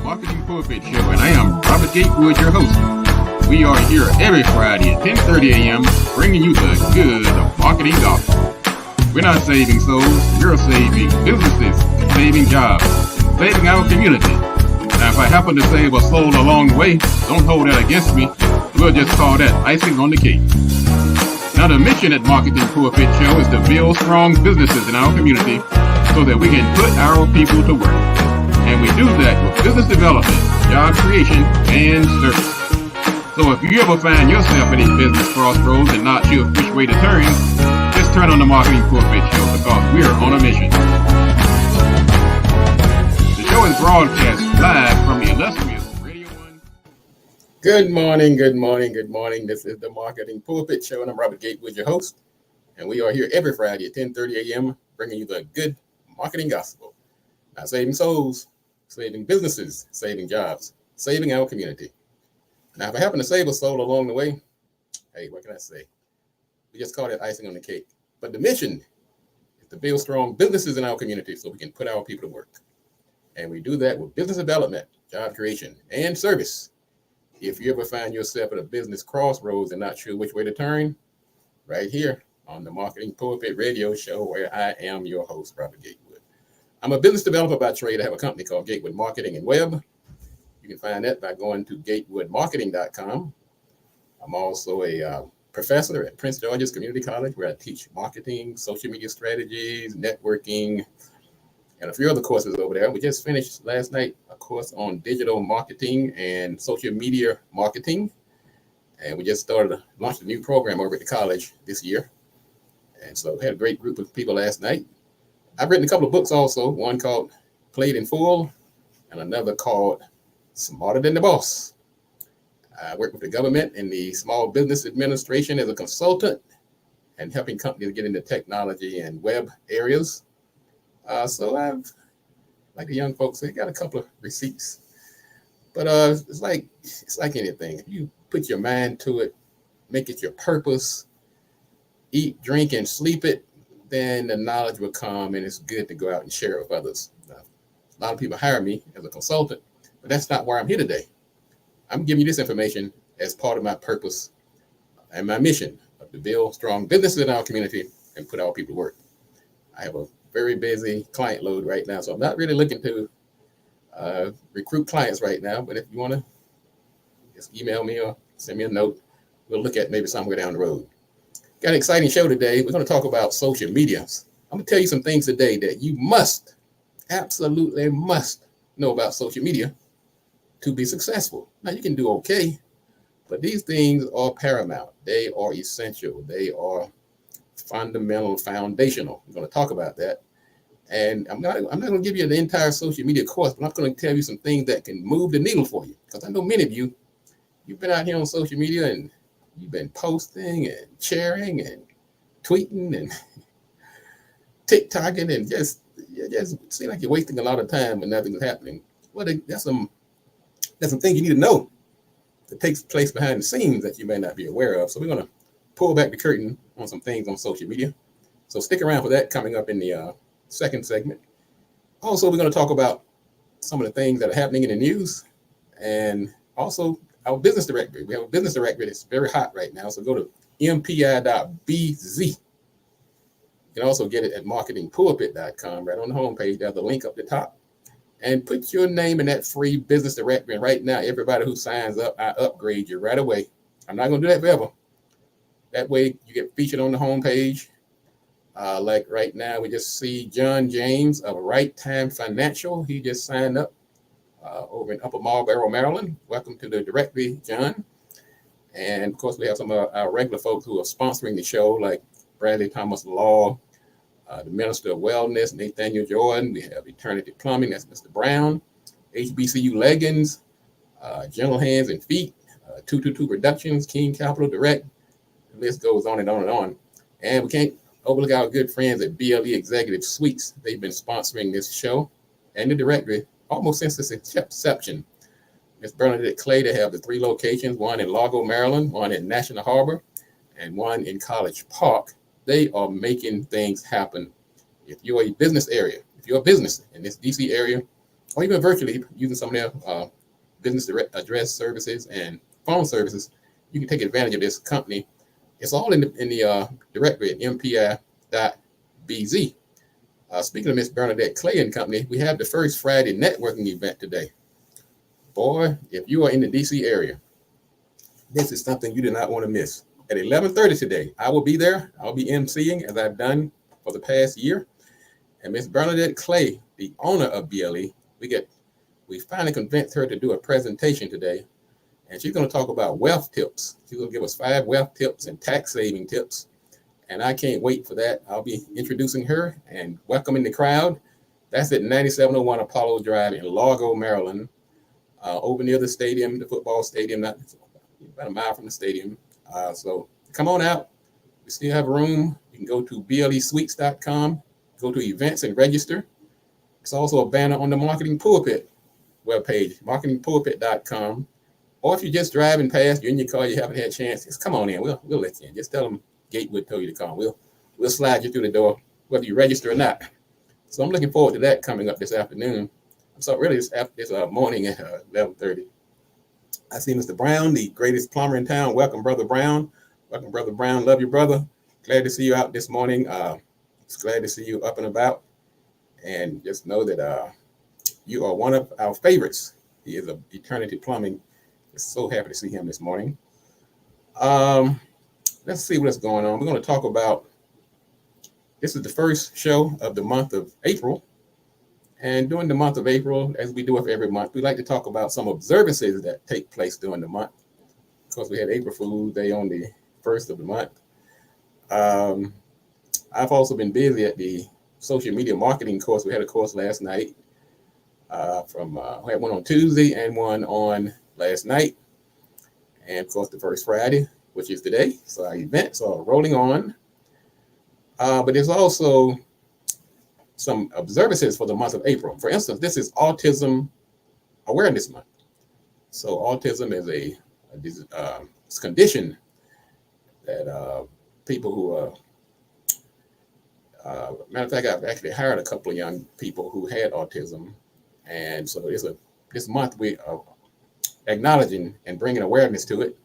Marketing Pulpit Show, and I am Robert Gatewood, your host. We are here every Friday at 10:30 a.m. bringing you the good of marketing gospel. We're not saving souls, we're saving businesses, saving jobs, saving our community. Now, if I happen to save a soul along the way, don't hold that against me. We'll just call that icing on the cake. Now, the mission at Marketing Pulpit Show is to build strong businesses in our community so that we can put our people to work. And we do that with business development, job creation, and service. So if you ever find yourself at a business crossroads and not sure which way to turn, just turn on the Marketing Pulpit Show because we're on a mission. The show is broadcast live from the illustrious Radio 1. Good morning. This is the Marketing Pulpit Show, and I'm Robert Gatewood, your host. And we are here every Friday at 10:30 a.m. bringing you the good marketing gospel. Not saving souls, saving businesses, saving jobs, saving our community. Now, if I happen to save a soul along the way, hey, what can I say? We just call it icing on the cake. But the mission is to build strong businesses in our community so we can put our people to work. And we do that with business development, job creation, and service. If you ever find yourself at a business crossroads and not sure which way to turn, right here on the Marketing Pulpit Radio Show, where I am your host, Robert Gatewood. I'm a business developer by trade. I have a company called Gatewood Marketing and Web. You can find that by going to gatewoodmarketing.com. I'm also a professor at Prince George's Community College, where I teach marketing, social media strategies, networking, and a few other courses over there. We just finished last night a course on digital marketing and social media marketing. And we just launched a new program over at the college this year. And so we had a great group of people last night. I've written a couple of books also, one called Played in Full and another called Smarter Than the Boss. I work with the government and the Small Business Administration as a consultant and helping companies get into technology and web areas. So I've, like the young folks say, got a couple of receipts. But it's like anything. If you put your mind to it, make it your purpose, eat, drink, and sleep it, then the knowledge will come, and it's good to go out and share it with others. Now, a lot of people hire me as a consultant, but that's not why I'm here today. I'm giving you this information as part of my purpose and my mission of to build strong businesses in our community and put our people to work. I have a very busy client load right now, so I'm not really looking to recruit clients right now, but if you want to just email me or send me a note, we'll look at maybe somewhere down the road. Got an exciting show today. We're going to talk about social media. I'm going to tell you some things today that you absolutely must know about social media to be successful. Now, you can do okay, but these things are paramount. They are essential. They are fundamental, foundational. We're going to talk about that. And I'm not going to give you the entire social media course, but I'm going to tell you some things that can move the needle for you. Because I know many of you've been out here on social media and you've been posting and sharing and tweeting and TikToking and just seem like you're wasting a lot of time and nothing's happening. Well, that's some things you need to know that takes place behind the scenes that you may not be aware of. So we're going to pull back the curtain on some things on social media. So stick around for that coming up in the second segment. Also, we're going to talk about some of the things that are happening in the news and also our business directory. We have a business directory that's very hot right now. So go to mpi.bz. You can also get it at marketingpulpit.com. Right on the homepage, there's a link up the top. And put your name in that free business directory. And right now, everybody who signs up, I upgrade you right away. I'm not going to do that forever. That way, you get featured on the homepage. Like right now, we just see John James of Right Time Financial. He just signed up over in Upper Marlboro, Maryland. Welcome to the directory, John. And of course, we have some of our regular folks who are sponsoring the show, like Bradley Thomas Law, the Minister of Wellness, Nathaniel Jordan. We have Eternity Plumbing, that's Mr. Brown, HBCU Leggings, Gentle Hands and Feet, 222 Productions, King Capital Direct. The list goes on and on and on. And we can't overlook our good friends at BLE Executive Suites. They've been sponsoring this show and the directory almost since its inception. Ms. Bernadette Clay, they have the 3 locations, one in Largo, Maryland, one in National Harbor, and one in College Park. They are making things happen. If you're a business area, if you're a business in this DC area, or even virtually using some of their business address services and phone services, you can take advantage of this company. It's all in the directory at mpi.bz. Speaking of Miss Bernadette Clay and Company, we have the first Friday networking event today. Boy, if you are in the DC area, this is something you do not want to miss. At 11:30 today, I will be there. I'll be emceeing as I've done for the past year. And Miss Bernadette Clay, the owner of BLE, we finally convinced her to do a presentation today. And she's going to talk about wealth tips. She's going to give us 5 wealth tips and tax saving tips. And I can't wait for that. I'll be introducing her and welcoming the crowd. That's at 9701 Apollo Drive in Largo, Maryland, over near the stadium, the football stadium, not about a mile from the stadium. So come on out. We still have room. You can go to blesweets.com, go to events and register. It's also a banner on the Marketing Pulpit webpage, marketingpulpit.com. Or if you're just driving past, you're in your car, you haven't had a chance, just come on in. We'll let you in. Just tell them Gatewood told you to come. We'll slide you through the door, whether you register or not. So I'm looking forward to that coming up this afternoon. So really, this morning at 11:30. I see Mr. Brown, the greatest plumber in town. Welcome, Brother Brown. Welcome, Brother Brown. Love you, brother. Glad to see you out this morning. It's glad to see you up and about. And just know that you are one of our favorites. He is of Eternity Plumbing. Just so happy to see him this morning. Let's see what's going on. We're going to talk about, this is the first show of the month of April. And during the month of April, as we do with every month, we like to talk about some observances that take place during the month. Of course, we had April Fool's Day on the 1st of the month. I've also been busy at the social media marketing course. We had a course last night we had one on Tuesday and one on last night. And of course, the first Friday, which is today. So our events are rolling on. But there's also some observances for the month of April. For instance, this is Autism Awareness Month. So autism is a condition that people who matter of fact, I've actually hired a couple of young people who had autism. And so this month we are acknowledging and bringing awareness to it.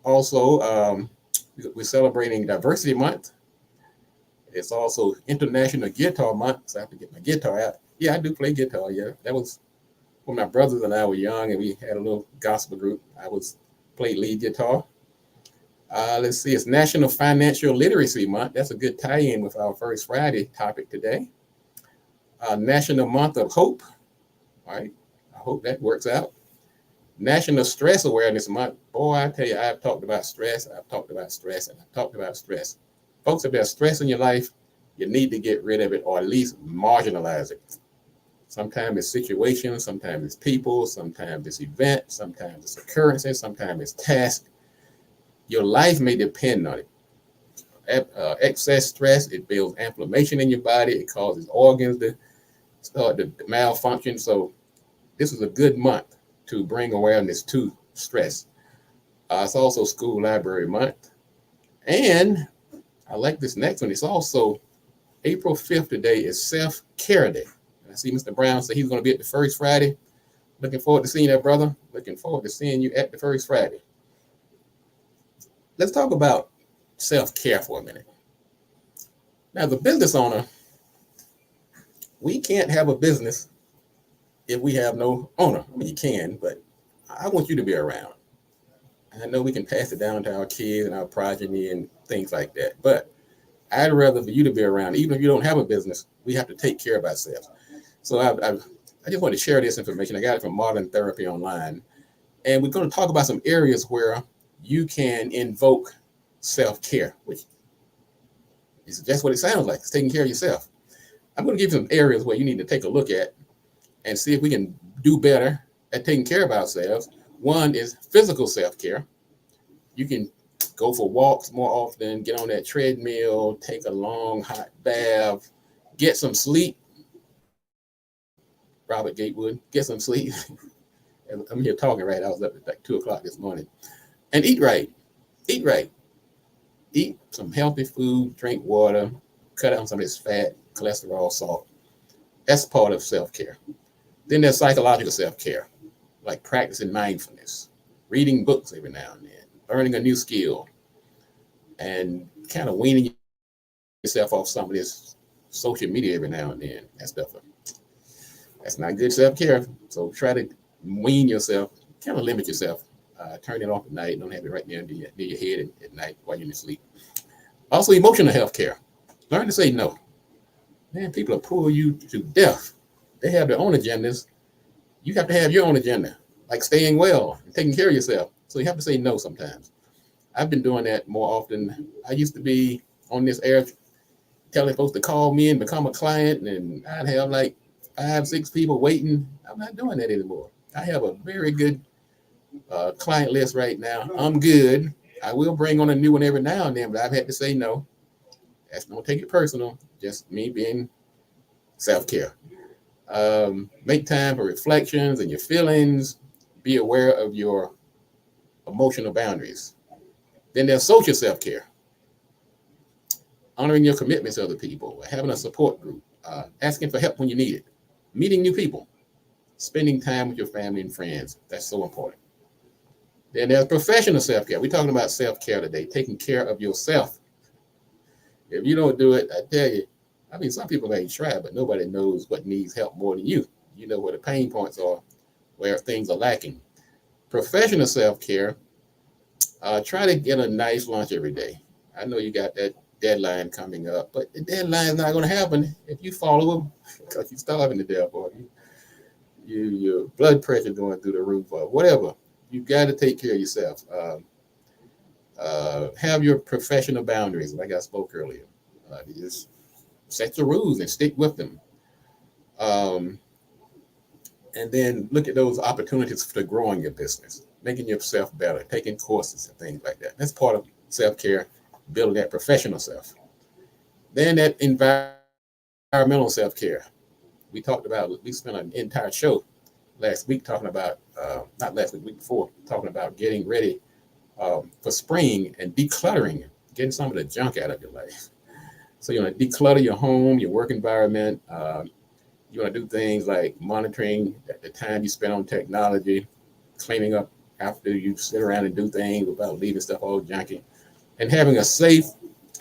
Also, we're celebrating Diversity Month. It's also International Guitar Month, so I have to get my guitar out. Yeah, I do play guitar, yeah. That was when my brothers and I were young and we had a little gospel group. I played lead guitar. Let's see, it's National Financial Literacy Month. That's a good tie-in with our first Friday topic today. National Month of Hope, all right? I hope that works out. National Stress Awareness Month. Boy, I tell you, I've talked about stress, and I've talked about stress. Folks, if there's stress in your life, you need to get rid of it or at least marginalize it. Sometimes it's situations, sometimes it's people, sometimes it's events, sometimes it's occurrences, sometimes it's tasks. Your life may depend on it. Excess stress, it builds inflammation in your body. It causes organs to start to malfunction. So this is a good month to bring awareness to stress. It's also School Library Month. And I like this next one. It's also April 5th today is Self-Care Day. And I see Mr. Brown say he's going to be at the first Friday. Looking forward to seeing that, brother. Looking forward to seeing you at the first Friday. Let's talk about self-care for a minute. Now, as a business owner, we can't have a business if we have no owner. I mean, you can, but I want you to be around. I know we can pass it down to our kids and our progeny and things like that, but I'd rather for you to be around. Even if you don't have a business, we have to take care of ourselves. So I just want to share this information. I got it from Modern Therapy Online, and we're going to talk about some areas where you can invoke self-care, which is just what it sounds like. It's taking care of yourself. I'm going to give you some areas where you need to take a look at and see if we can do better at taking care of ourselves. One is physical self-care. You can go for walks more often, get on that treadmill, take a long hot bath, get some sleep. Robert Gatewood, get some sleep. I'm here talking right. I was up at like 2 o'clock this morning. And eat right. Eat right. Eat some healthy food, drink water, cut out some of this fat, cholesterol, salt. That's part of self-care. Then there's psychological self-care, like practicing mindfulness, reading books every now and then, learning a new skill, and kind of weaning yourself off some of this social media every now and then. That's not good self-care. So try to wean yourself, kind of limit yourself. Turn it off at night. Don't have it right near your head at night while you're asleep. Also, emotional health care. Learn to say no. Man, people will pull you to death. They have their own agendas. You have to have your own agenda, like staying well and taking care of yourself. So you have to say no sometimes. I've been doing that more often. I used to be on this air telling folks to call me and become a client, and I'd have like 5-6 people waiting. I'm not doing that anymore. I have a very good client list right now. I'm good. I will bring on a new one every now and then, but I've had to say no. That's don't take it personal. Just me being self-care. Make time for reflections and your feelings. Be aware of your emotional boundaries. Then there's social self-care. Honoring your commitments to other people, having a support group, asking for help when you need it, meeting new people, spending time with your family and friends. That's so important. Then there's professional self-care. We're talking about self-care today, taking care of yourself. If you don't do it, I tell you, some people may try, but nobody knows what needs help more than you. You know where the pain points are, where things are lacking. Professional self-care, try to get a nice lunch every day. I know you got that deadline coming up, but the deadline is not going to happen if you follow them, because you're starving to death, or your blood pressure going through the roof, or whatever. You got to take care of yourself. Have your professional boundaries, like I spoke earlier. You just set your rules and stick with them. And then look at those opportunities for growing your business, making yourself better, taking courses and things like that. That's part of self-care, building that professional self. Then that environmental self-care. We spent an entire show last week talking about, not last week, week before, talking about getting ready for spring and decluttering, getting some of the junk out of your life. So you want to declutter your home, your work environment. You want to do things like monitoring the time you spend on technology, cleaning up after you sit around and do things without leaving stuff all junky, and having a safe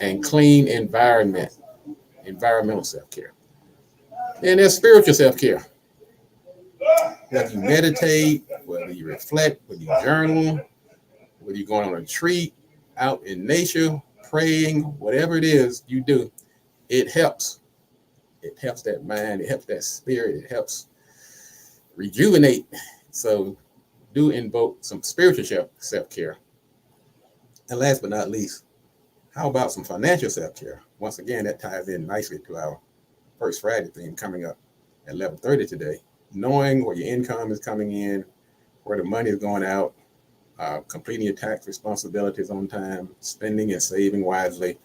and clean environment, environmental self-care. And there's spiritual self-care. Whether you meditate, whether you reflect, whether you journal, whether you're going on a retreat, out in nature, praying, whatever it is you do, it helps. It helps that mind, it helps that spirit, it helps rejuvenate. So do invoke some spiritual self-care. And last but not least, how about some financial self-care? Once again, that ties in nicely to our First Friday theme coming up at 11:30 today. Knowing where your income is coming in, where the money is going out, completing your tax responsibilities on time, spending and saving wisely.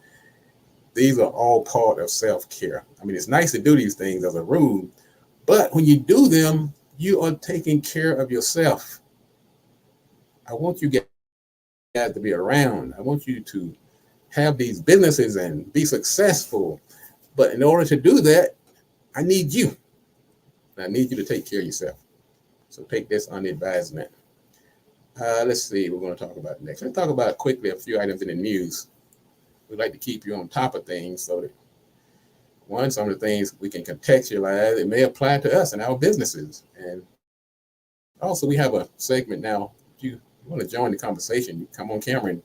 These are all part of self-care. It's nice to do these things as a rule, but when you do them, you are taking care of yourself. I want you guys to be around. I want you to have these businesses and be successful. But in order to do that, I need you. I need you to take care of yourself. So take this under advisement. Let's see what we're going to talk about next. Let's talk about quickly a few items in the news. We'd like to keep you on top of things so that, some of the things we can contextualize, it may apply to us and our businesses. And also, we have a segment now. If you want to join the conversation, you come on camera and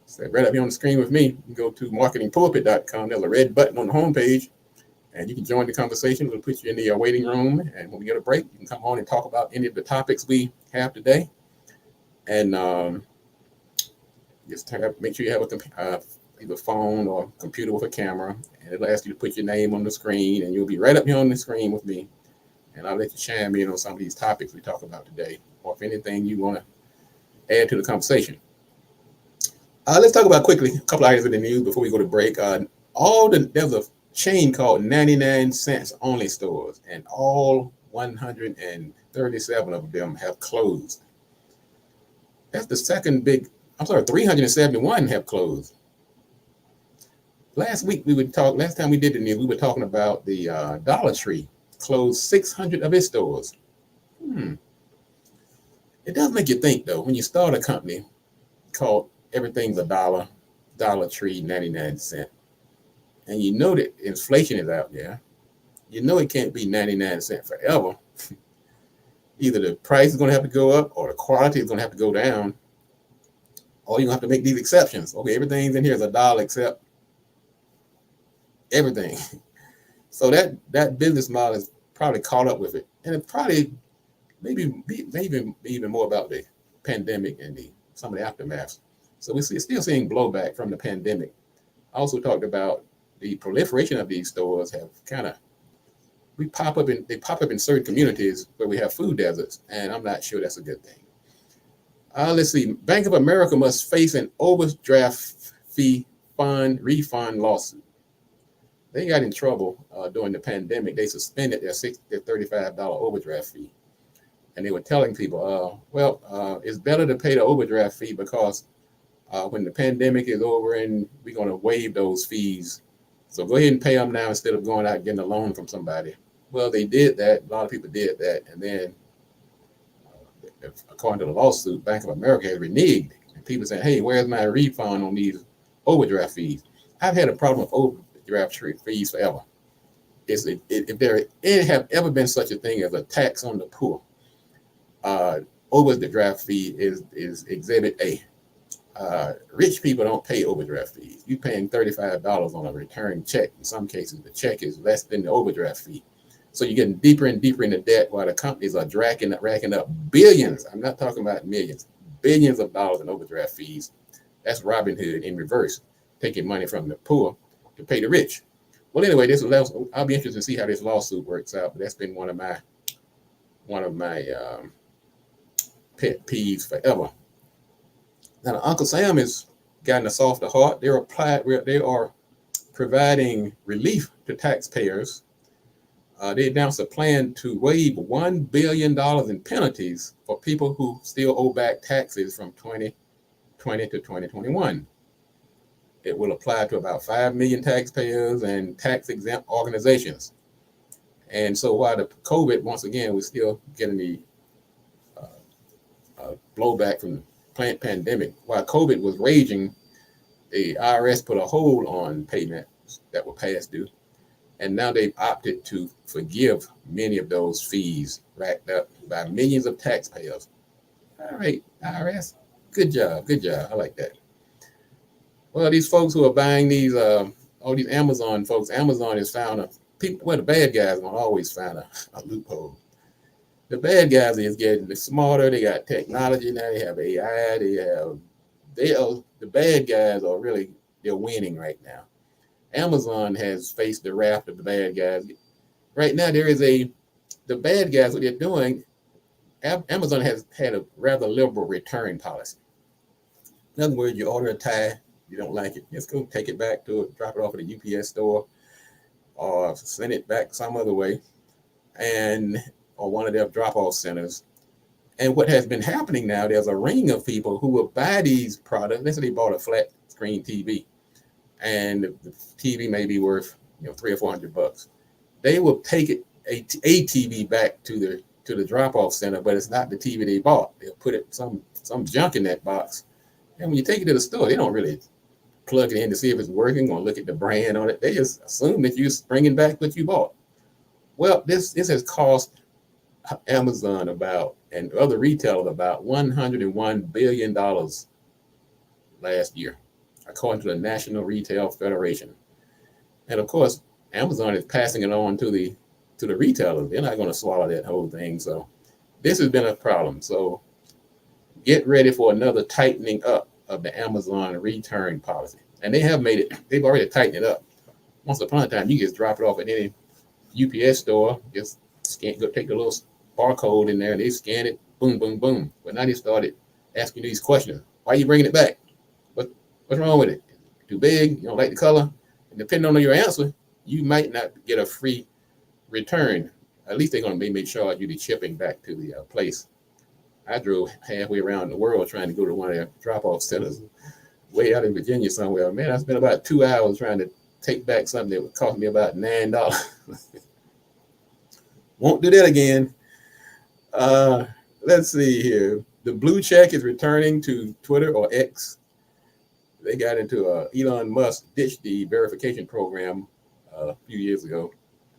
say right up here on the screen with me. You can go to marketingpulpit.com. There's a red button on the homepage, and you can join the conversation. We'll put you in the waiting room, and when we get a break, you can come on and talk about any of the topics we have today. And just make sure you have either phone or computer with a camera, and it'll ask you to put your name on the screen, and you'll be right up here on the screen with me, and I'll let you chime in on some of these topics we talk about today, or if anything you want to add to the conversation. Let's talk about quickly a couple items in the news before we go to break. There's a chain called 99 cents only stores, and all 137 of them have closed. That's the second 371 have closed. Last time we did the news, we were talking about the Dollar Tree closed 600 of its stores. It does make you think, though, when you start a company called Everything's a Dollar, Dollar Tree, 99 cents, and you know that inflation is out there, you know it can't be 99 cents forever. Either the price is going to have to go up or the quality is going to have to go down, or you're going to have to make these exceptions. Okay, everything's in here is a dollar except everything. So that business model is probably caught up with it. And it probably maybe even more about the pandemic and some of the aftermaths. So we're still seeing blowback from the pandemic. I also talked about the proliferation of these stores have they pop up in certain communities where we have food deserts, and I'm not sure that's a good thing. Let's see. Bank of America must face an overdraft fee refund lawsuit. They got in trouble during the pandemic. They suspended their $35 overdraft fee. And they were telling people, it's better to pay the overdraft fee because when the pandemic is over and we're going to waive those fees. So go ahead and pay them now instead of going out and getting a loan from somebody. Well, they did that. A lot of people did that. And then, according to the lawsuit, Bank of America has reneged. And people saying, hey, where's my refund on these overdraft fees? I've had a problem with overdraft fees forever. If there have ever been such a thing as a tax on the poor, overdraft fee is Exhibit A. Rich people don't pay overdraft fees. You're paying $35 on a return check. In some cases, the check is less than the overdraft fee. So you're getting deeper and deeper into debt while the companies are racking up billions. I'm not talking about millions, billions of dollars in overdraft fees. That's Robin Hood in reverse, taking money from the poor to pay the rich. Well, anyway, I'll be interested to see how this lawsuit works out. But that's been one of my pet peeves forever. Now, Uncle Sam has gotten a softer heart. They are providing relief to taxpayers. They announced a plan to waive $1 billion in penalties for people who still owe back taxes from 2020 to 2021. It will apply to about 5 million taxpayers and tax-exempt organizations. And so while the COVID, once again, we're still getting the blowback from the pandemic. While COVID was raging, the IRS put a hold on payments that were past due. And now they've opted to forgive many of those fees racked up by millions of taxpayers. All right, IRS, good job. I like that. Well, these folks who are buying these, all these Amazon folks, Amazon has found the bad guys are going to always find a loophole. The bad guys is getting smarter. They got technology now. They have AI. The bad guys are they're winning right now. Amazon has faced the wrath of the bad guys. Right now, the bad guys, what they're doing, Amazon has had a rather liberal return policy. In other words, you order a tie, you don't like it, just go take it back drop it off at a UPS store or send it back some other way or one of their drop-off centers. And what has been happening now, there's a ring of people who will buy these products. Let's say they bought a flat screen TV. And the TV may be worth $300 or $400. They will take a TV back to the drop-off center, but it's not the TV they bought. They'll put some junk in that box, and when you take it to the store, they don't really plug it in to see if it's working or look at the brand on it. They just assume that you're bringing back what you bought. Well, this has cost Amazon and other retailers about $101 billion last year, according to the National Retail Federation. And of course, Amazon is passing it on to the retailers. They're not going to swallow that whole thing. So this has been a problem. So get ready for another tightening up of the Amazon return policy. And they've already tightened it up. Once upon a time, you just drop it off at any UPS store, just take the little barcode in there and they scan it, boom, boom, boom. But now they started asking these questions. Why are you bringing it back? What's wrong with it? Too big? You don't like the color? And depending on your answer, you might not get a free return. At least they're going to make sure you the shipping back to the place. I drove halfway around the world trying to go to one of their drop-off centers way out in Virginia somewhere. Man, I spent about 2 hours trying to take back something that would cost me about $9. Won't do that again. Uh, let's see here. The blue check is returning to Twitter or X. They got into Elon Musk ditched the verification program a few years ago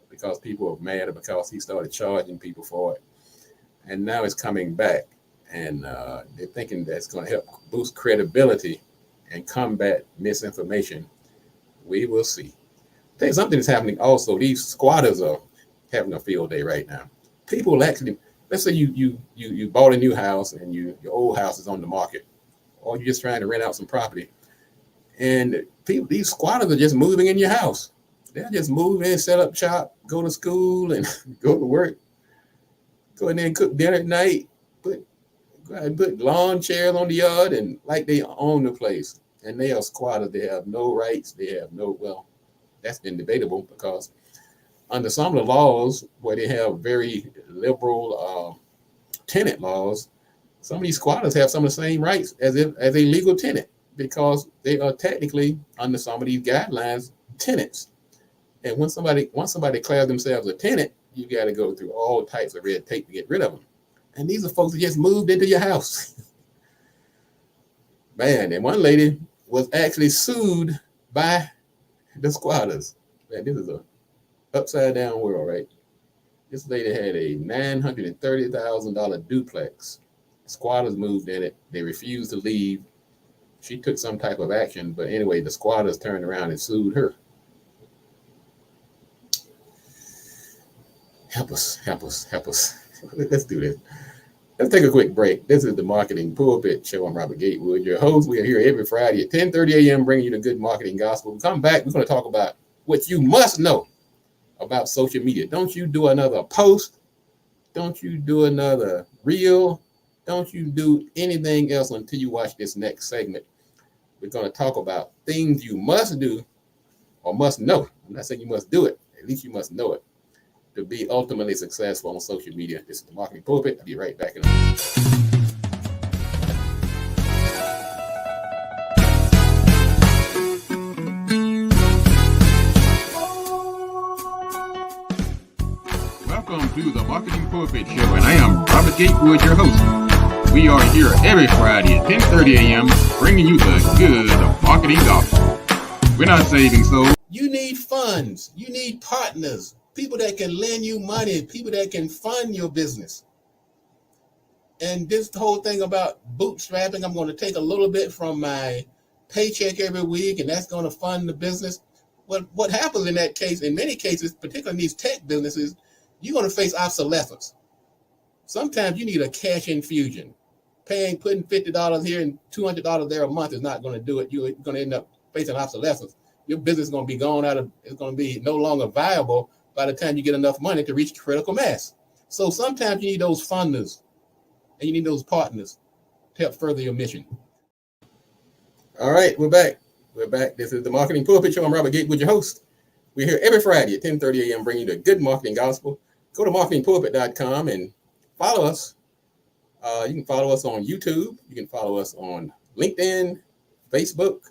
because people were mad because he started charging people for it, and now it's coming back, and they're thinking that's going to help boost credibility and combat misinformation. We will see. Tell you something that's happening also. These squatters are having a field day right now. People actually, let's say you bought a new house and your old house is on the market, or you're just trying to rent out some property, and people, these squatters are just moving in your house. They'll just move in, set up shop, go to school, and go to work. Go in there and cook dinner at night. Put go ahead and put lawn chairs on the yard, and like they own the place. And they are squatters. They have no rights. They have no, well, that's been debatable because under some of the laws where they have very liberal tenant laws, some of these squatters have some of the same rights as a legal tenant because they are technically under some of these guidelines tenants. And once somebody declares themselves a tenant, you got to go through all types of red tape to get rid of them. And these are folks that just moved into your house. Man, and one lady was actually sued by the squatters. Man, this is a upside down world, right? This lady had a $930,000 duplex. Squatters moved in it. They refused to leave. She took some type of action, but anyway, the squatters turned around and sued her. Help us. Let's do this. Let's take a quick break. This is the Marketing Pulpit Show. I'm Robert Gatewood, your host. We are here every Friday at 10:30 a.m. bringing you the good marketing gospel. Come back. We're going to talk about what you must know about social media. Don't you do another post. Don't you do another reel. Don't you do anything else until you watch this next segment. We're going to talk about things you must do or must know. I'm not saying you must do it. At least you must know it to be ultimately successful on social media. This is the Marketing Pulpit. I'll be right back in a minute. Welcome to the Marketing Pulpit Show, and I am Robert Gatewood, your host. We are here every Friday at 10:30 a.m. bringing you the good marketing gospel. We're not saving souls. You need funds. You need partners. People that can lend you money, people that can fund your business. And this whole thing about bootstrapping, I'm going to take a little bit from my paycheck every week, and that's going to fund the business. What happens in that case, in many cases, particularly in these tech businesses, you're going to face obsolescence. Sometimes you need a cash infusion. Putting $50 here and $200 there a month is not going to do it. You're going to end up facing obsolescence. Your business is going to be it's going to be no longer viable by the time you get enough money to reach critical mass. So sometimes you need those funders and you need those partners to help further your mission. All right, we're back. This is the Marketing Pulpit Show. I'm Robert Gatewood, your host. We're here every Friday at 10:30 a.m. bringing you the good marketing gospel. Go to marketingpulpit.com and follow us. You can follow us on YouTube. You can follow us on LinkedIn, Facebook,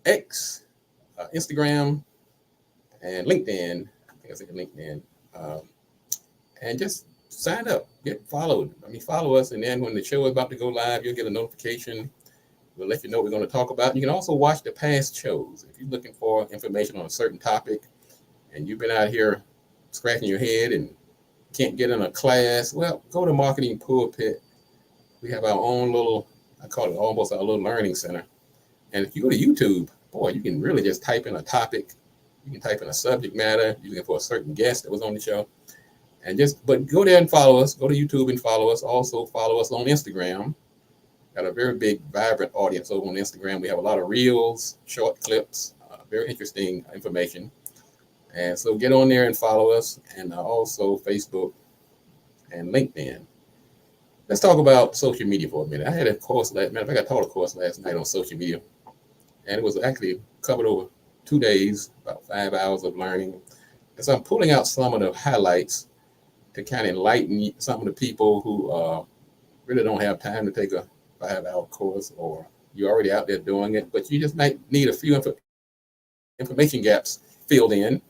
X, Instagram, and LinkedIn. I think LinkedIn. And just sign up, get followed. Follow us, and then when the show is about to go live, you'll get a notification. We'll let you know what we're going to talk about. You can also watch the past shows. If you're looking for information on a certain topic and you've been out here scratching your head and can't get in a class, well, go to Marketing Pulpit. We have our own little, I call it almost our little learning center. And if you go to YouTube, boy, you can really just type in a topic. You can type in a subject matter. You're looking for a certain guest that was on the show. But go there and follow us. Go to YouTube and follow us. Also follow us on Instagram. Got a very big, vibrant audience over on Instagram. We have a lot of reels, short clips, very interesting information. And so get on there and follow us. And also Facebook and LinkedIn. Let's talk about social media for a minute. I had a course I taught a course last night on social media. And it was actually covered over 2 days, about 5 hours of learning. And so I'm pulling out some of the highlights to kind of enlighten some of the people who really don't have time to take a 5-hour course, or you're already out there doing it, but you just might need a few information gaps filled in.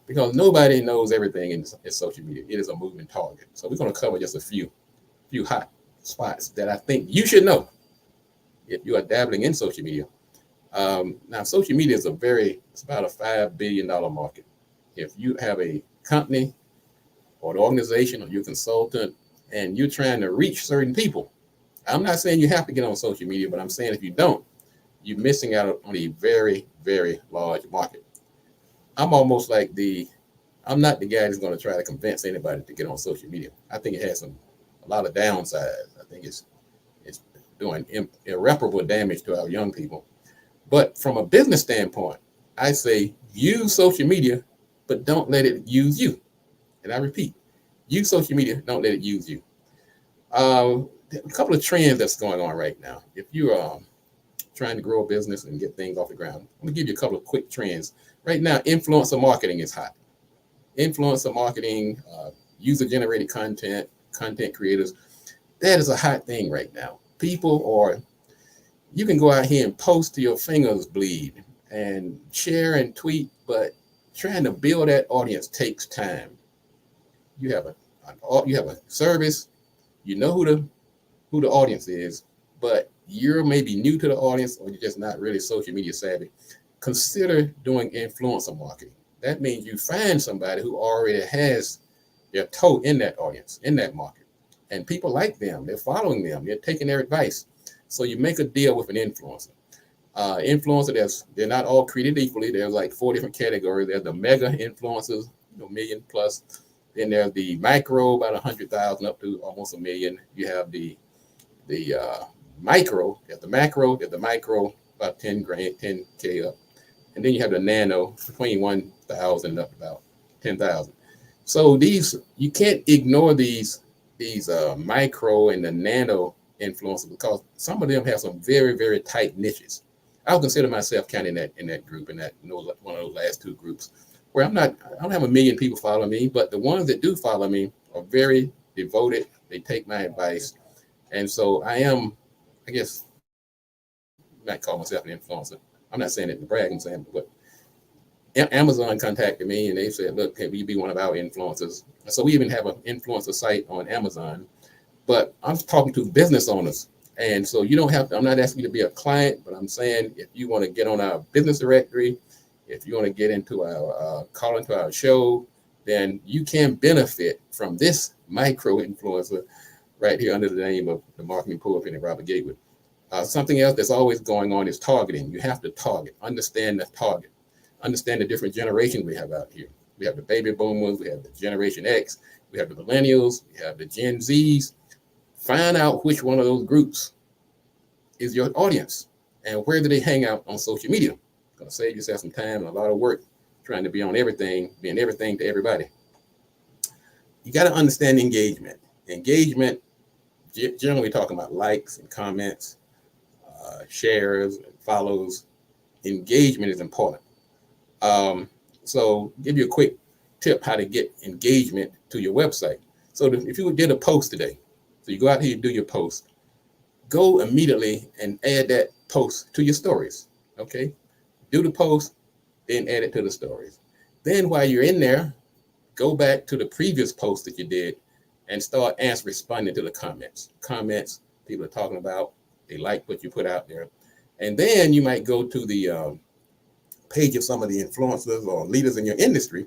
because nobody knows everything in social media. It is a moving target. So we're going to cover just a few hot spots that I think you should know if you are dabbling in social media. Now, social media is it's about a $5 billion market. If you have a company or an organization or you're a consultant and you're trying to reach certain people, I'm not saying you have to get on social media, but I'm saying if you don't, you're missing out on a very, very large market. I'm almost like I'm not the guy that's going to try to convince anybody to get on social media. I think it has a lot of downsides. I think it's doing irreparable damage to our young people. But from a business standpoint, I say use social media, but don't let it use you. And I repeat, use social media, don't let it use you. A couple of trends that's going on right now. If you are trying to grow a business and get things off the ground, I'm gonna give you a couple of quick trends. Right now, influencer marketing is hot. Influencer marketing, user-generated content creators, that is a hot thing right now. You can go out here and post till your fingers bleed and share and tweet, but trying to build that audience takes time. You have a service, you know who the audience is, but you're maybe new to the audience or you're just not really social media savvy. Consider doing influencer marketing. That means you find somebody who already has their toe in that audience, in that market, and people like them. They're following them. They're taking their advice. So you make a deal with an influencer. They're not all created equally. There's like 4 different categories. There's the mega influencers, million plus. Then there's the micro, about 100,000 up to almost 1 million. You have the micro. There's the macro. There's the micro, about 10K up. And then you have the nano, between 1,000 up to about 10,000. So you can't ignore these micro and the nano influencers because some of them have some very, very tight niches. I would consider myself kind of in that group, one of those last 2 groups, where I don't have 1 million people following me, but the ones that do follow me are very devoted. They take my advice. And so I guess, I might call myself an influencer. I'm not saying it to brag, I'm saying, but Amazon contacted me and they said, look, can you be one of our influencers? So we even have an influencer site on Amazon, but I'm talking to business owners. And so you don't have to, I'm not asking you to be a client, but I'm saying if you want to get on our business directory, if you want to get into call into our show, then you can benefit from this micro influencer right here under the name of the Marketing Pulpit and Robert Gatewood. Something else that's always going on is targeting. You have to target, understand the target, understand the different generations we have out here. We have the baby boomers, we have the Generation X, we have the millennials, we have the Gen Zs. Find out which one of those groups is your audience and where do they hang out on social media. It's going to save yourself some time and a lot of work trying to be on everything, being everything to everybody. You got to understand engagement. Engagement, generally talking about likes and comments, shares and follows. Engagement is important. So give you a quick tip how to get engagement to your website. So if you did a post today, so you go out here and do your post, go immediately and add that post to your stories. Okay, do the post, then add it to the stories. Then while you're in there, go back to the previous post that you did and start responding to the comments. Comments people are talking about, they like what you put out there. And then you might go to the page of some of the influencers or leaders in your industry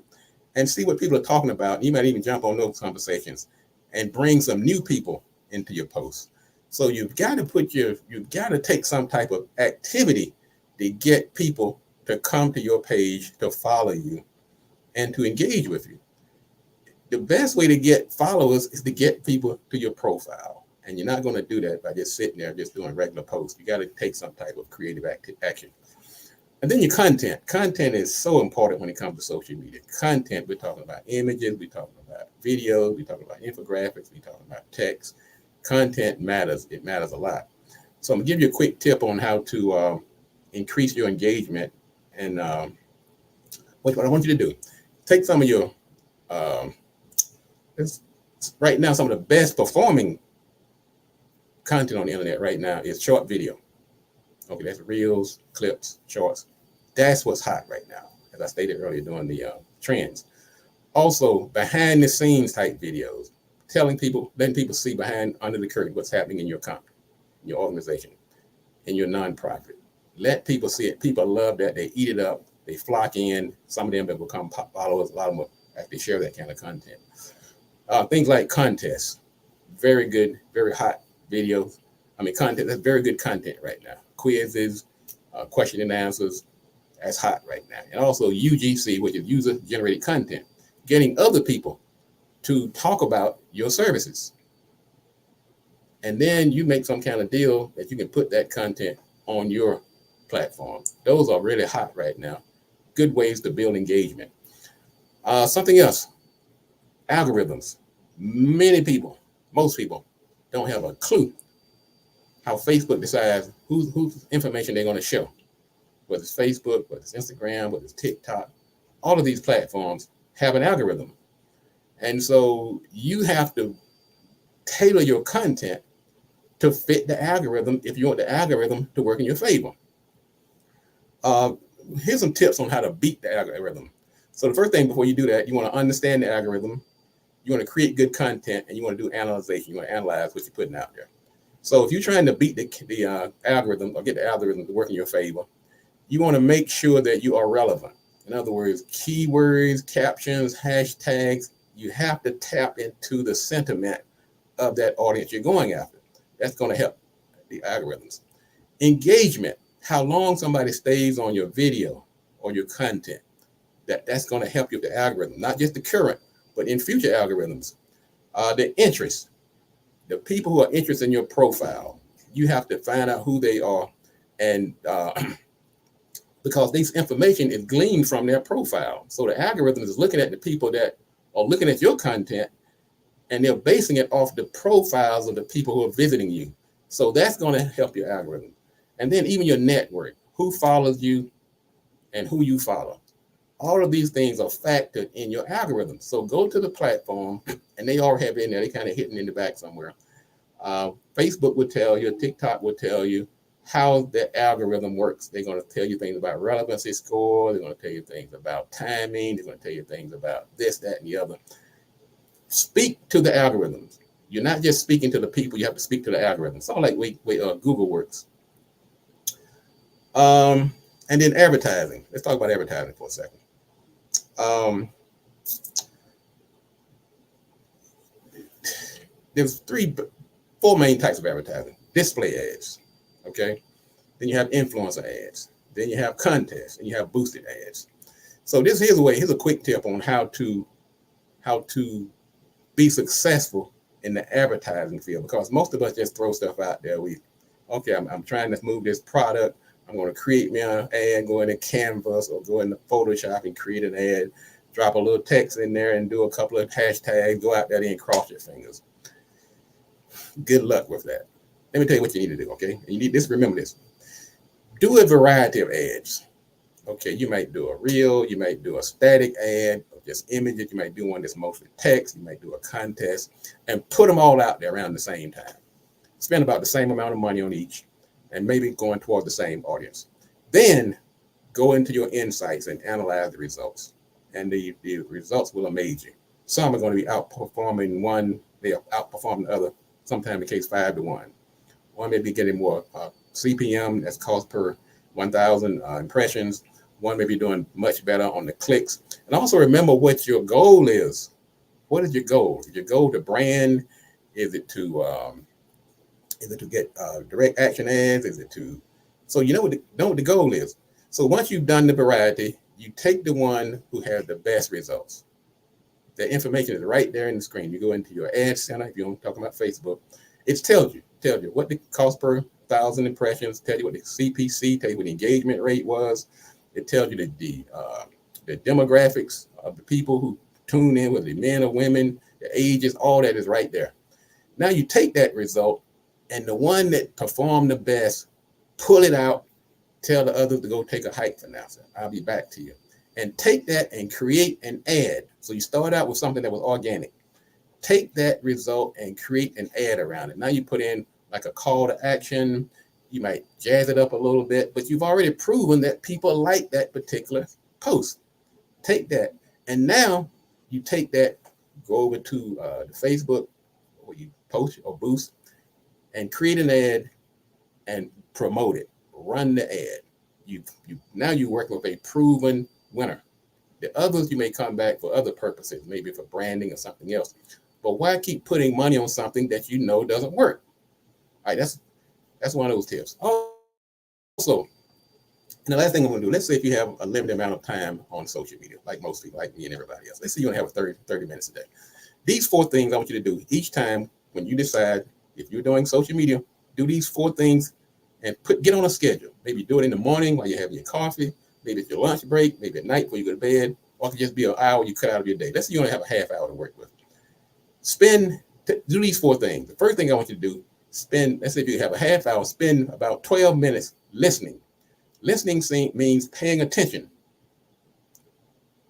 and see what people are talking about. You might even jump on those conversations and bring some new people into your post. So you've got to take some type of activity to get people to come to your page, to follow you, and to engage with you. The best way to get followers is to get people to your profile. And you're not going to do that by just sitting there, just doing regular posts. You got to take some type of creative action. And then your content. Content is so important when it comes to social media. Content, we're talking about images, we're talking about videos, we're talking about infographics, we're talking about text. Content matters. It matters a lot. So I'm going to give you a quick tip on how to increase your engagement. And what I want you to do, take some of your, right now, some of the best performing content on the internet right now is short video. Okay, that's reels, clips, shorts. That's what's hot right now, as I stated earlier during the trends. Also, behind the scenes type videos, letting people see behind under the curtain what's happening in your company, in your organization, in your nonprofit. Let people see it. People love that. They eat it up. They flock in. Some of them have become followers. A lot of them actually share that kind of content. Things like contests, very good, very hot videos. Content, that's very good content right now. Quizzes, question and answers, that's hot right now. And also UGC, which is user generated content, getting other people to talk about your services. And then you make some kind of deal that you can put that content on your platform. Those are really hot right now. Good ways to build engagement. Something else, algorithms. Most people don't have a clue how Facebook decides whose information they're going to show. Whether it's Facebook, whether it's Instagram, whether it's TikTok, all of these platforms have an algorithm. And so you have to tailor your content to fit the algorithm if you want the algorithm to work in your favor. Here's some tips on how to beat the algorithm. So the first thing before you do that, you want to understand the algorithm. You want to create good content, and you want to do analyzation. You want to analyze what you're putting out there. So if you're trying to beat the algorithm or get the algorithm to work in your favor, you want to make sure that you are relevant. In other words, keywords, captions, hashtags, you have to tap into the sentiment of that audience you're going after. That's going to help the algorithms. Engagement, how long somebody stays on your video or your content, that's going to help you with the algorithm, not just the current, but in future algorithms. The interest, the people who are interested in your profile, you have to find out who they are, and because this information is gleaned from their profile. So the algorithm is looking at the people that are looking at your content, and they're basing it off the profiles of the people who are visiting you. So that's going to help your algorithm. And then even your network, who follows you and who you follow. All of these things are factored in your algorithm. So go to the platform, and they all have it in there. They kind of hidden in the back somewhere. Facebook would tell you, TikTok would tell you how the algorithm works. They're going to tell you things about relevancy score. They're going to tell you things about timing. They're going to tell you things about this, that, and the other. Speak to the algorithms. You're not just speaking to the people. You have to speak to the algorithm. It's all like way Google works. And then advertising. Let's talk about advertising for a second. There's 4 main types of advertising. Display ads, okay? Then you have influencer ads. Then you have contests, and you have boosted ads. So here's a quick tip on how to be successful in the advertising field, because most of us just throw stuff out there. I'm trying to move this product. I'm going to create me an ad, go into Canvas or go into Photoshop and create an ad, drop a little text in there and do a couple of hashtags, go out there and cross your fingers. Good luck with that. Let me tell you what you need to do, okay? You need this, remember this. Do a variety of ads. Okay, you might do a reel, you might do a static ad, or just images, you might do one that's mostly text, you might do a contest, and put them all out there around the same time. Spend about the same amount of money on each, and maybe going towards the same audience. Then go into your insights and analyze the results. And the results will amaze you. Some are going to be outperforming one, they are outperforming the other, sometimes the case 5-1. One may be getting more CPM, that's cost per 1,000 impressions. One may be doing much better on the clicks. And also remember what your goal is. What is your goal? Is your goal to brand? Is it to get direct action ads? So you know what the goal is. So once you've done the variety, you take the one who has the best results. The information is right there in the screen. You go into your ad center. If you're talking about Facebook, it tells you what the cost per 1,000 impressions, tell you what the CPC, tell you what the engagement rate was. It tells you the demographics of the people who tune in, whether they're men or women, the ages, all that is right there. Now you take that result, and the one that performed the best, pull it out, tell the others to go take a hike for now. So I'll be back to you. And take that and create an ad. So you start out with something that was organic. Take that result and create an ad around it. Now you put in like a call to action. You might jazz it up a little bit, but you've already proven that people like that particular post. Take that. And now you take that, go over to the Facebook, or you post or boost, and create an ad and promote it. Run the ad. Now you work with a proven winner. The others you may come back for other purposes, maybe for branding or something else. But why keep putting money on something that you know doesn't work? All right, that's one of those tips. Also, and the last thing I'm going to do, let's say if you have a limited amount of time on social media, like most people, like me and everybody else. Let's say you only have 30 minutes a day. These 4 things I want you to do each time when you decide if you're doing social media, do these 4 things and get on a schedule. Maybe do it in the morning while you're having your coffee. Maybe it's your lunch break. Maybe at night before you go to bed. Or it could just be an hour you cut out of your day. Let's say you only have a half hour to work with. Do these 4 things. The first thing I want you to do, let's say if you have a half hour, spend about 12 minutes listening. Listening means paying attention.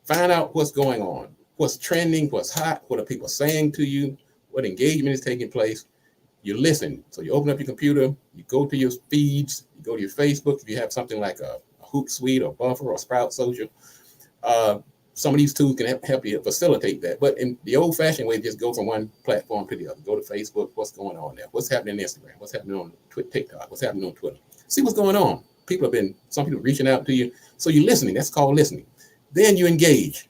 Find out what's going on, what's trending, what's hot, what are people saying to you, what engagement is taking place. You listen. So you open up your computer, you go to your feeds, you go to your Facebook. If you have something like a Hootsuite or Buffer or Sprout Social, some of these tools can help you facilitate that. But in the old-fashioned way, just go from one platform to the other. Go to Facebook. What's going on there? What's happening on Instagram? What's happening on TikTok? What's happening on Twitter? See what's going on. Some people reaching out to you. So you're listening. That's called listening. Then you engage.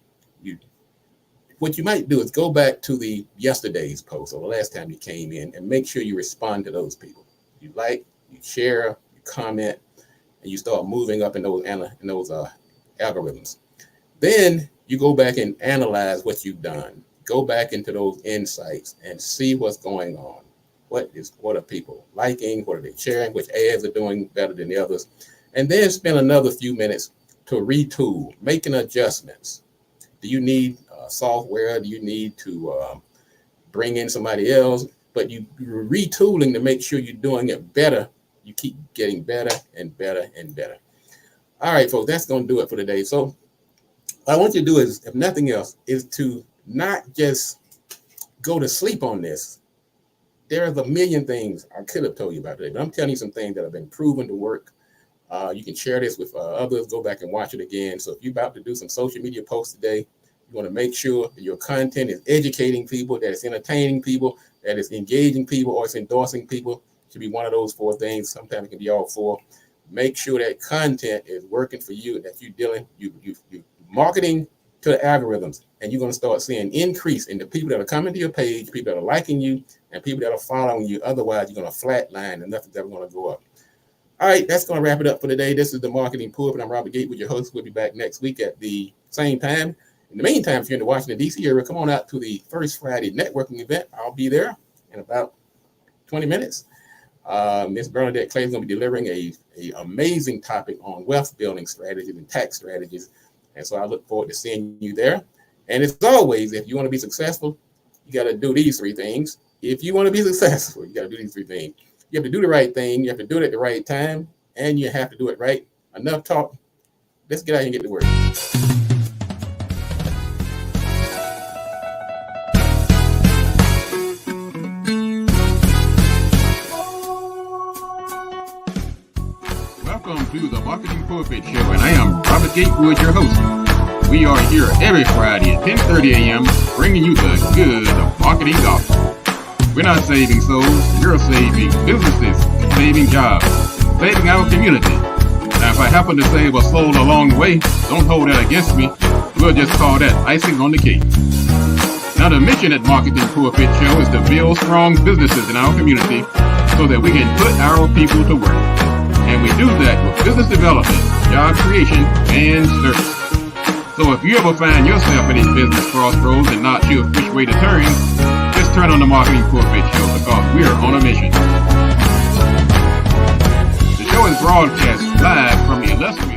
What you might do is go back to yesterday's post or the last time you came in and make sure you respond to those people. You like, you share, you comment, and you start moving up in those algorithms. Then you go back and analyze what you've done. Go back into those insights and see what's going on. What are people liking? What are they sharing? Which ads are doing better than the others? And then spend another few minutes to retool, making adjustments. Do you need software? Do you need to bring in somebody else? But you're retooling to make sure you're doing it better. You keep getting better and better and better. All right, folks, that's going to do it for today. So what I want you to do is, if nothing else, is to not just go to sleep on this. There's a million things I could have told you about today, but I'm telling you some things that have been proven to work. You can share this with others. Go back and watch it again. So if you're about to do some social media posts today, you want to make sure that your content is educating people, that it's entertaining people, that it's engaging people, or it's endorsing people. It should be one of those 4 things. Sometimes it can be all 4. Make sure that content is working for you, and that you're marketing to the algorithms, and you're going to start seeing increase in the people that are coming to your page, people that are liking you, and people that are following you. Otherwise, you're going to flatline and nothing's ever going to go up. All right, that's going to wrap it up for today. This is the Marketing Pulpit. I'm Robert Gatewood, your host. We'll be back next week at the same time. In the meantime, if you're in the Washington, D.C. area, come on out to the First Friday networking event. I'll be there in about 20 minutes. Ms. Bernadette Clay is going to be delivering a amazing topic on wealth building strategies and tax strategies. And so I look forward to seeing you there. And as always, if you want to be successful, you got to do these 3 things. If you want to be successful, you got to do these 3 things. You have to do the right thing. You have to do it at the right time. And you have to do it right. Enough talk. Let's get out here and get to work. Welcome to the Marketing Pulpit Show, and I am Robert Gatewood, your host. We are here every Friday at 10:30 a.m. bringing you the good of marketing gospel. We're not saving souls, you're saving businesses, saving jobs, saving our community. Now, if I happen to save a soul along the way, don't hold that against me. We'll just call that icing on the cake. Now, the mission at Marketing Pulpit Show is to build strong businesses in our community so that we can put our people to work. And we do that with business development, job creation, and service. So if you ever find yourself in a business crossroads and not sure which way to turn, just turn on the Marketing Pulpit Show, because we're on a mission. The show is broadcast live from the illustrious